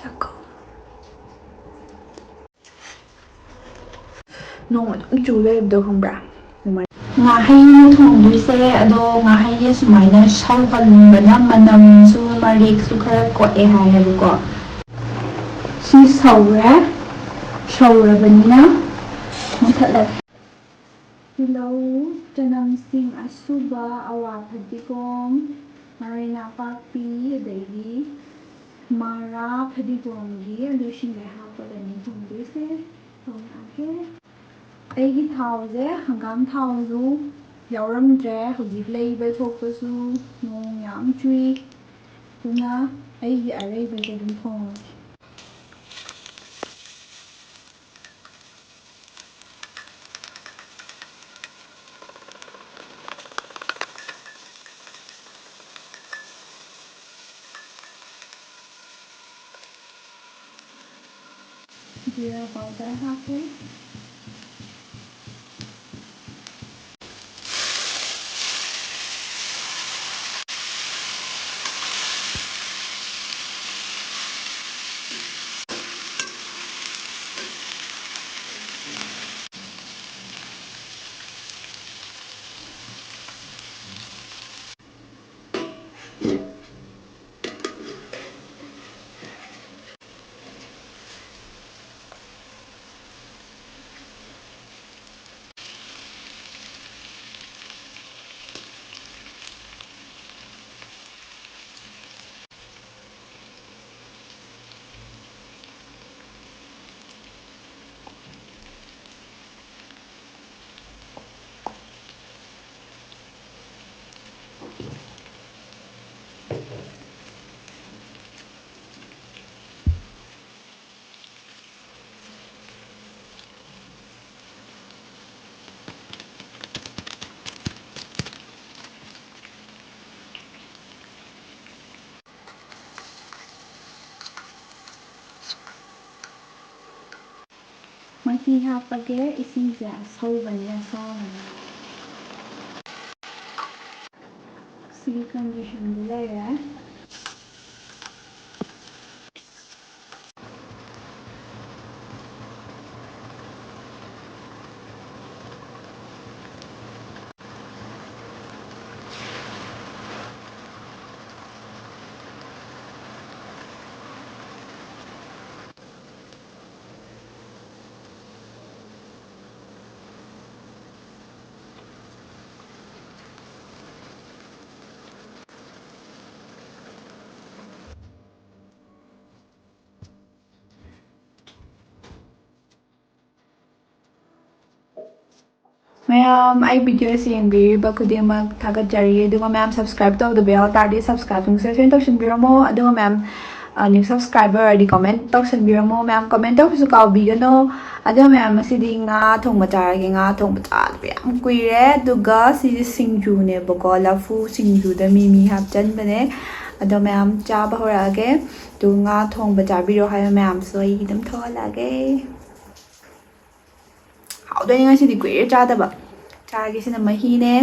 ꯆꯥꯛꯀꯧ ꯅꯣꯡ ꯑꯗꯨꯝ ꯆꯨ ꯂꯩꯕꯗꯣ ꯈꯪꯕ꯭ꯔꯥ ꯑꯗꯨꯃꯥꯏꯅ ꯉꯥꯍꯩꯅ ꯊꯣꯡꯗꯣꯏꯁꯦ ꯑꯗꯣ ꯉꯥꯍꯩꯁꯦ ꯁꯨꯃꯥꯏꯅ ꯁꯧꯍꯟꯕꯅ ꯃꯅꯝꯁꯨ ꯃꯔꯦꯛꯁꯨ ꯈꯔ ꯀꯣꯛꯑꯦ ꯍꯥꯏꯌꯦꯕꯀꯣ ꯁꯤ ꯁꯧꯔꯦ ꯁꯧꯔꯕꯅꯤꯅ ꯃꯨꯊꯠꯂꯒꯦ ꯇꯤꯜꯍꯧ ꯆꯅꯝꯁꯤꯡ ꯑꯁꯨꯕ ꯑꯋꯥ ꯐꯗꯤꯒꯣꯝ ꯃꯔꯣꯏ ꯅꯥꯄꯥꯛꯄꯤ ꯑꯗꯩꯗꯤ ꯃꯔꯥ ꯐꯗꯤꯒꯣꯝꯒꯤ ꯑꯂꯨꯁꯤꯡꯒꯩ ꯍꯥꯞꯄꯒꯅꯤ ꯊꯣꯡꯗꯣꯏꯁꯦ ꯊꯣꯡꯉꯒꯦ ꯑꯩꯒꯤ ꯊꯥꯎꯁꯦ ꯍꯪꯒꯥꯝ ꯊꯥꯎꯁꯨ ꯌꯥꯎꯔꯝꯗ꯭ꯔꯦ ꯍꯧꯖꯤꯛ ꯂꯩꯕ ꯊꯣꯛꯄꯁꯨ ꯅꯣꯡ ꯌꯥꯝ ꯆꯨꯏ ꯑꯗꯨꯅ ꯑꯩꯒꯤ ꯑꯔꯩꯕꯁꯦ ꯑꯗꯨꯝ ꯊꯣꯡꯉꯒꯦ जीरा पाउडर हाके मही हापगे इसिंगसे असौबने असौबने सिगी कंडीशन लेरे मैम आई वीडियो येंबीरिबा खुदिमक थागतजरी अदुगा मैम सब्सक्राइब तौदबा यावतारदि सब्सक्राइब से तौसनबिरमो अदुगा मैम न्यू सब्सक्राइबर अदि कमेंट तौसनबिरमो मैम कमेंट तौबसु काउबिगनो अदुगा मैम असिदि nga thongba charage nga thongba chadba yam kuire aduga sidi singjune lafu singju da mimi hapchanbane ado मैम चाबा horage tu nga thongba chabiro hayo मैम so ai dum tholage हाउदोनी ngasi di kuire chadaba चागे सिना महीने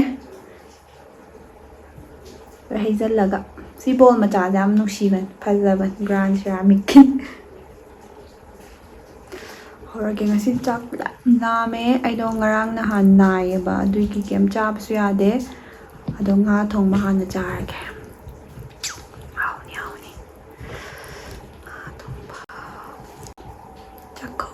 रहिजल्लगा सी बोल मचा जाम नुसीबन फजबन ग्रांड सेरामिक होरगे ngasi चाक नामे आइदो ngarang nahan नायबा दुइकी केम चाबसु यादे अदो nga थोंबा हाना चारगे हाउनी हाउनी nga थोंबा चाको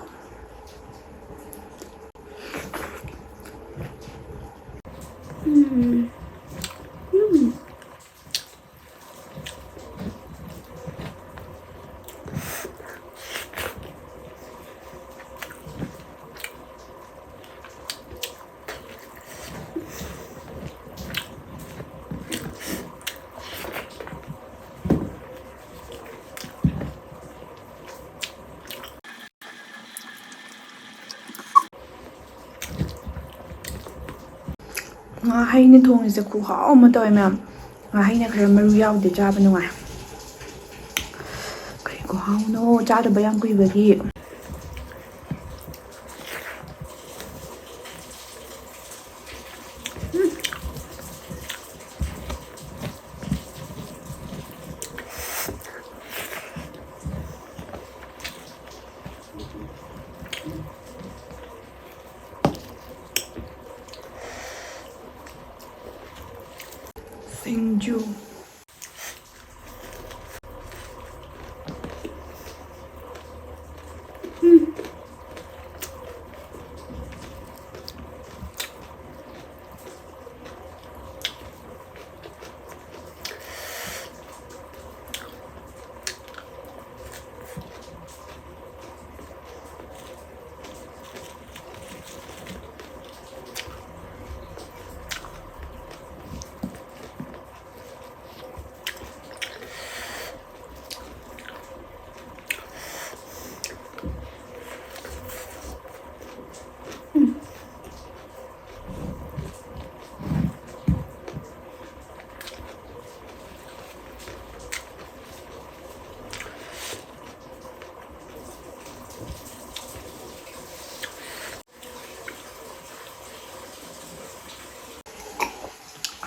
ngahayna thongise khuhaw ma toy ma'am ngahayna khara maru yawde chaba nungai kai khuhaw no chada bayam kuibagi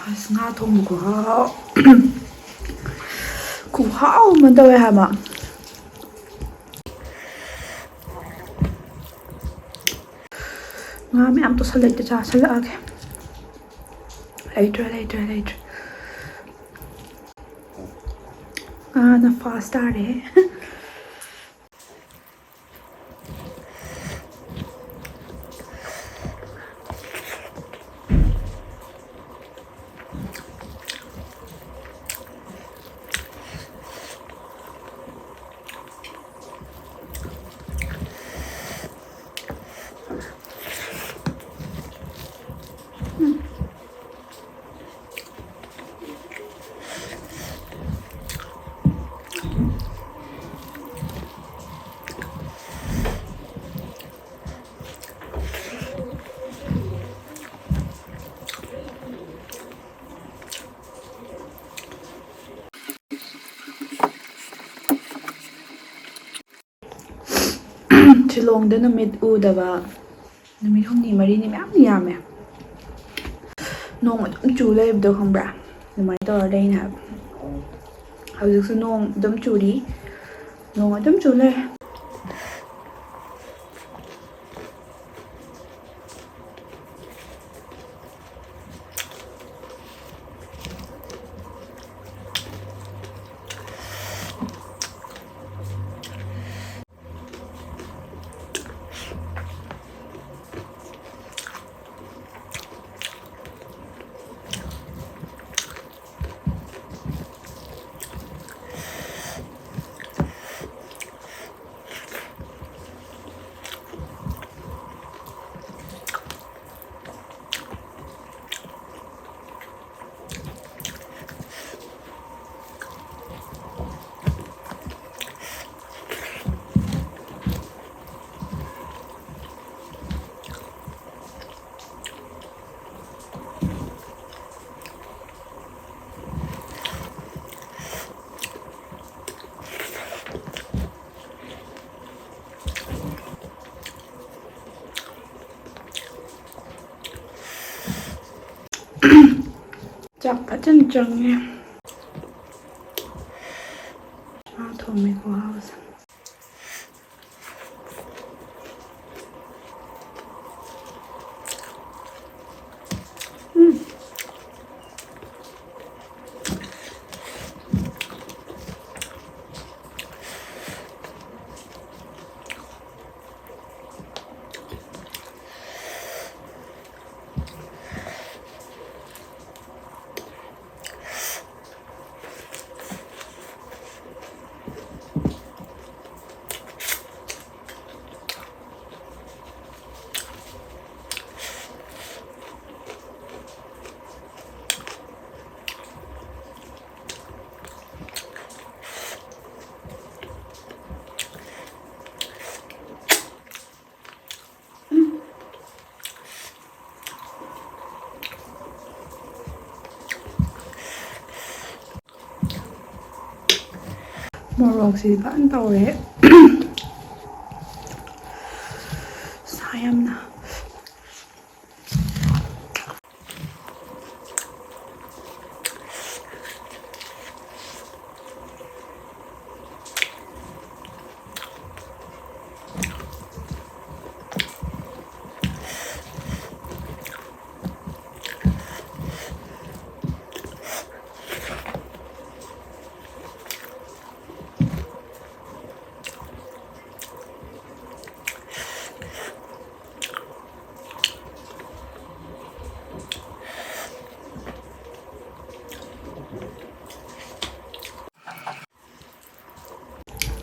ꯑꯁ ꯉꯥ ꯊꯣꯡꯕ ꯈꯨꯍꯥꯎ ꯈꯨꯍꯥꯎ ꯑꯃ ꯇꯧꯋꯦ ꯍꯥꯏꯕ ꯉꯥ ꯃꯌꯥꯝ ꯇꯣꯁꯜꯂꯛꯇ ꯆꯥꯁꯜꯂꯛꯑꯒꯦ ꯂꯩꯇ꯭ꯔꯦ ꯉꯥꯅ ꯐꯥꯁ ꯇꯥꯔꯦ ꯁꯤꯂꯣꯡꯗ ꯅꯨꯃꯤꯠ ꯎꯗꯕ ꯅꯨꯃꯤꯠ 6-4 ꯃꯌꯥꯝ ꯌꯥꯝꯃꯦ ꯅꯣꯡ ꯑꯗꯨꯝ ꯆꯨ ꯂꯩꯕꯗꯣ ꯈꯪꯕ꯭ꯔꯥ ꯑꯗꯨꯃꯥꯏꯅ ꯇꯧꯔ ꯂꯩꯅꯦ ꯍꯥꯏꯕ ꯍꯧꯖꯤꯛꯁꯨ ꯅꯣꯡ ꯑꯗꯨꯝ ꯆꯨꯔꯤ ꯅꯣꯡ ꯑꯗꯨꯝ ꯆꯨ ꯂꯩ ꯆꯥꯛ ꯐꯖꯅ ꯆꯪꯉꯦ ꯊꯣꯡꯉꯦ ꯈꯨꯍꯥꯎꯁꯦ ꯃꯣꯔꯣꯛꯁꯤ ꯐꯖꯅ ꯇꯧꯔꯦ ꯁꯥ ꯌꯥꯝꯅ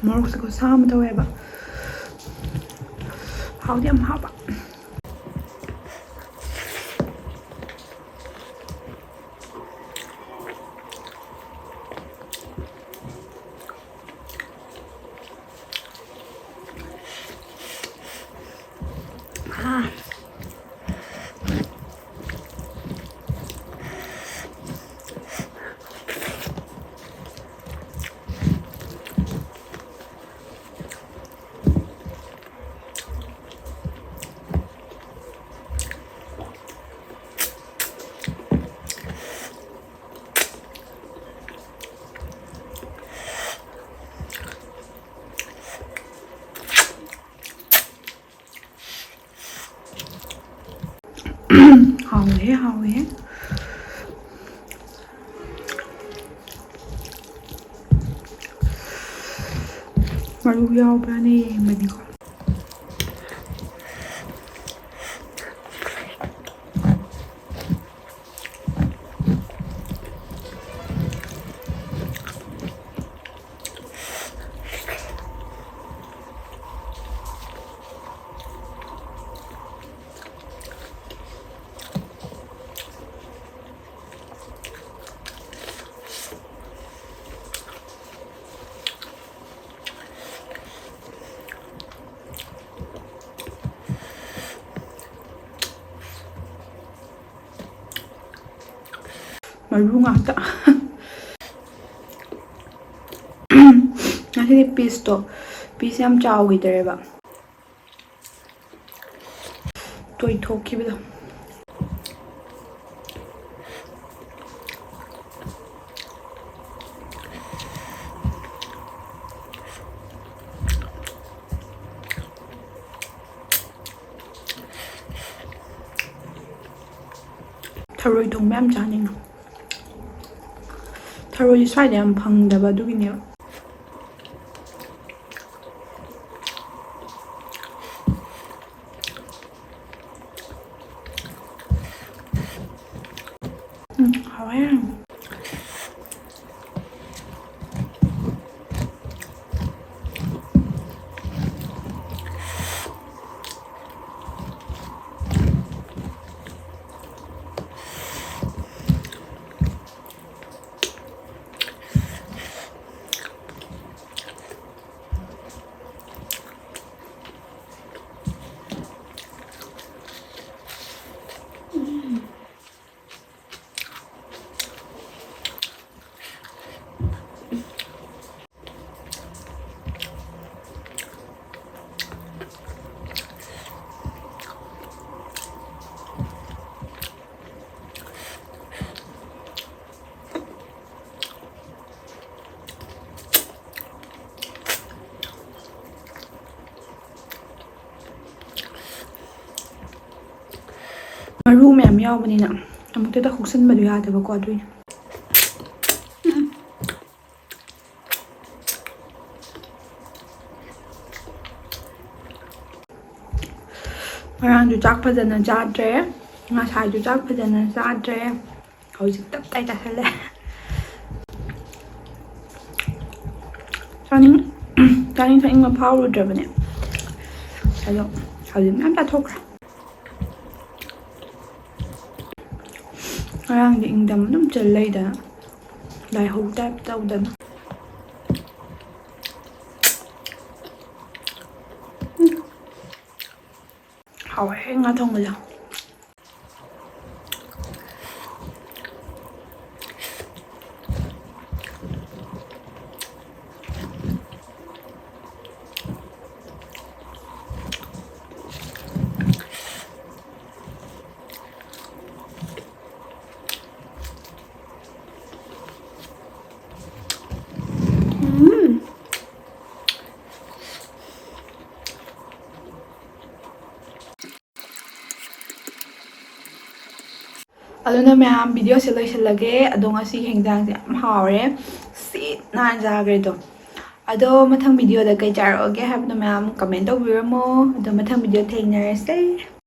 ꯃꯣꯔꯣꯛꯁꯦ ꯈꯨꯠꯁꯥ ꯑꯃ ꯇꯧꯋꯦꯕ ꯍꯥꯎꯗꯤ ꯌꯥꯝ ꯍꯥꯎꯕ Hào hế. Maru yaubane mediko. Maru ngata. Nasi piece to piece yam chaw gidereba. Toy thoki bida. Tharoi thongba yam chaning. Tharoi swaida yam phangdaba dugine. Hawaya. Maru ma'am yaubani na. Amukta da huksan madu yadaba ko adui. Marang ju chak phajana chadre. Nga sai ju chak phajana chadre. Hojik tap tai ta sale. Chaning chaning ma phau drabane. Alo, hojik nam ta thokra. Marang di ingdam dum chalai da. Lai ho tap tau dan. Hào hế nga thông bây giờ. Aduna ma'am video se loisalage adong asi hengdang yam hawre sit nan jagre do ado mathang video da kai char oge habna ma'am comment tawbiramo ado mathang video thainarase.